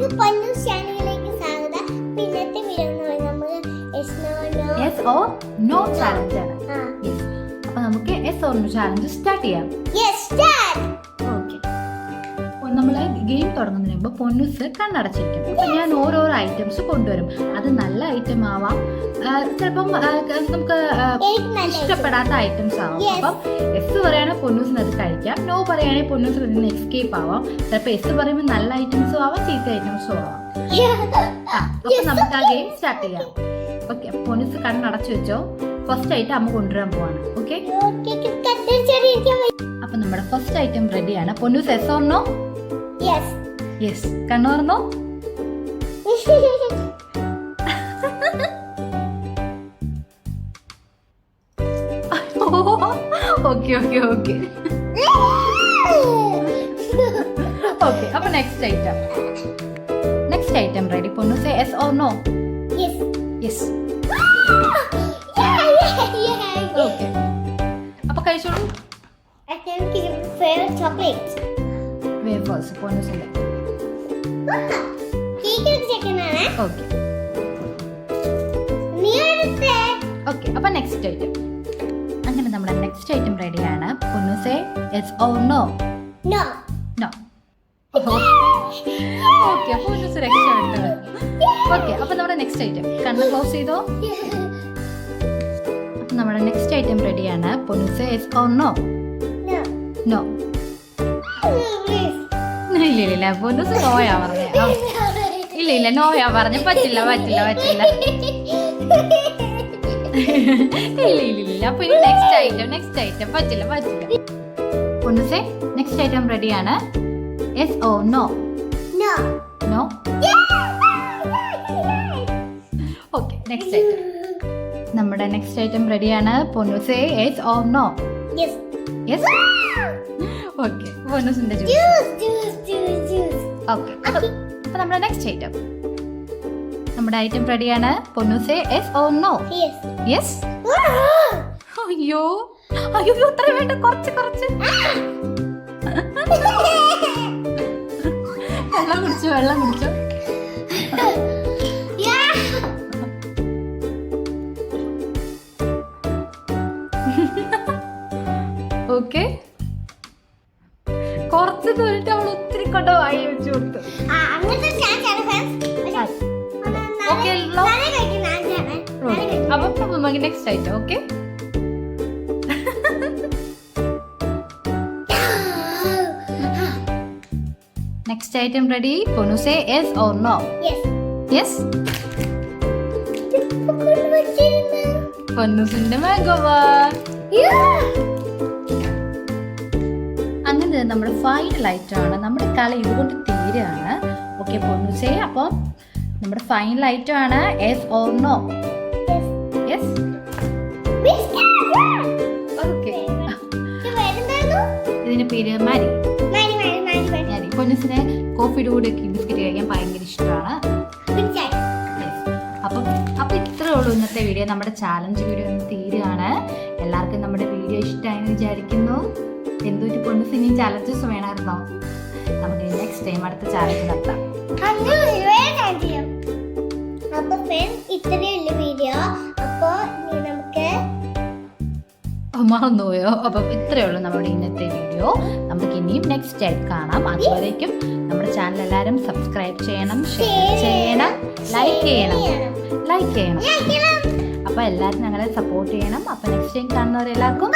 എല്ലാവർക്കും പൊന്നു ചാനലിലേക്ക് സ്വാഗതം. ഇന്നത്തെ വീഡിയോ നമ്മൾ yes or no ചാലഞ്ച് ആണ്. അപ്പോൾ നമുക്ക് yes or no challenge start ചെയ്യാം. ഓക്കെ, നമ്മൾ ഗെയിം തുടങ്ങുന്നതിന് മുമ്പ് പൊന്നൂസ് കണ്ണടച്ചിരിക്കും. അപ്പം ഞാൻ ഓരോരോ ഐറ്റംസ് കൊണ്ടുവരും. അത് നല്ല ഐറ്റം ആവാം, ചിലപ്പം നമുക്ക് ഇഷ്ടപ്പെടാത്ത ഐറ്റംസ് ആവാം. അപ്പം എസ് പറയുകയാണെങ്കിൽ പൊന്നൂസിന് അത് കഴിക്കാം, നോ പറയുകയാണെങ്കിൽ പൊന്നൂസിൽ നിന്ന് എസ്കേപ്പ് ആവാം. ചിലപ്പോൾ എസ് പറയുമ്പോൾ നല്ല ഐറ്റംസും ആവാം, ചീത്ത ഐറ്റംസും ആവാം. അപ്പം നമുക്ക് ആ ഗെയിം സ്റ്റാർട്ട് ചെയ്യാം. ഓക്കെ, പൊന്നൂസ് കണ്ണടച്ചു വെച്ചോ. ഫസ്റ്റ് ഐറ്റം അമ്മ കൊണ്ടുവരാൻ പോവാണ്. ഓക്കെ, അപ്പൊ നമ്മുടെ ഫസ്റ്റ് ഐറ്റം റെഡിയാണ്. Ponnus yes or no? Yes. കണ്ണു തുറന്നോ? ഓക്കെ ഓക്കെ ഓക്കെ ഓക്കെ, അപ്പൊ next item ready. Ponnus yes or no? Yes. Okay, അപ്പൊ കഴിച്ചോളൂ. വേഫേഴ്സ് പൊന്നൂസിന്റെ. ഓക്കെ ഓക്കെ, അപ്പൊ നെക്സ്റ്റ് ഐറ്റം. അങ്ങനെ നമ്മുടെ നെക്സ്റ്റ് ഐറ്റം റെഡിയാണ്. പൊന്നൂസേ yes or no? No. Okay, Ponnus രക്ഷപ്പെട്ടു. ഓക്കെ, അപ്പൊ നമ്മുടെ നെക്സ്റ്റ് ഐറ്റം. കണ്ണ് ക്ലോസ് ചെയ്തോ. അപ്പൊ നമ്മുടെ നെക്സ്റ്റ് ഐറ്റം റെഡിയാണ്. പൊന്നൂസേ എസ് ഓർ നോ? നോ. ഇല്ല, പൊന്നൂസ് നോയാ പറഞ്ഞേ. ഇല്ല, നോയാ പറഞ്ഞ. പറ്റില്ല. ഇല്ല. അപ്പൊ ഇനി നെക്സ്റ്റ് ഐറ്റം. പറ്റില്ല. പൊന്നൂസേ നെക്സ്റ്റ് ഐറ്റം റെഡിയാണ്. Yes or no? No. Okay, next item. നമ്മുടെ നെക്സ്റ്റ് ഐറ്റം റെഡിയാണ്. പൊന്നൂസേ yes or no? Yes. Okay, പൊന്നൂസിന്റെ ജ്യൂസ്. ഓക്കെ, അപ്പൊ നമ്മുടെ നെക്സ്റ്റ് ഐറ്റം. നമ്മുടെ ഐറ്റം റെഡിയാണ്. പൊന്നൂസേ യെസ് ഓർ നോ? യെസ്. അയ്യോ അത്ര വേണ്ട, കുറച്ച് വെള്ളം കുടിച്ചോ. ഓക്കെ, കുറച്ച് തോന്നിട്ട് അവൾ ഒത്തിരി കൊണ്ട വായി വെച്ചു കൊടുത്തു. അപ്പൊ നമുക്ക് next item. Okay, next item ready. പൊന്നൂസേ യെസ് ഓർ നോ? യെസ്. പൊന്നൂസിന്റെ മാംഗോ ബാർ. അങ്ങനെ നമ്മുടെ ഫൈനൽ ഐറ്റം ആണ്. നമ്മുടെ കളി ഇതുകൊണ്ട് തീരെയാണ്. ഓക്കെ പൊന്നൂസേ, അപ്പം നമ്മുടെ ഫൈനൽ ഐറ്റം ആണ്. Yes or no? Yes. Okay, ഇതിന്റെ പേര് മാരി. പൊന്നൂസിന് കോഫിയുടെ കൂടെ ബിസ്ക്കറ്റ് കഴിക്കാൻ ഭയങ്കര ഇഷ്ടമാണ്. അപ്പൊ ഇത്രേ ഉള്ളൂ ഇന്നത്തെ വീഡിയോ. നമ്മുടെ ചാലഞ്ച് വീഡിയോ തീരുകയാണ്. എല്ലാവർക്കും നമ്മുടെ വീഡിയോ ഇഷ്ടമായെന്ന് വിചാരിക്കുന്നു. എന്തൊരു പൊന്നൂസ് ഇനിയും ചാലഞ്ചസ് വേണമായിരുന്നോ? നമുക്ക് നെക്സ്റ്റ് ടൈം അടുത്ത ചാലഞ്ച് നടത്താം. മറന്നുപോയോ? അപ്പം ഇത്രയേ ഉള്ളൂ നമ്മുടെ ഇന്നത്തെ വീഡിയോ. നമുക്ക് ഇനിയും നെക്സ്റ്റ് ടൈം കാണാം. അതുവരേക്കും നമ്മുടെ ചാനൽ എല്ലാവരും സബ്സ്ക്രൈബ് ചെയ്യണം, ഷെയർ ചെയ്യണം, ലൈക്ക് ചെയ്യണം. അപ്പൊ എല്ലാവരും ഞങ്ങളെ സപ്പോർട്ട് ചെയ്യണം. അപ്പൊ നെക്സ്റ്റ് ടൈം കാണുന്നവരെല്ലാവർക്കും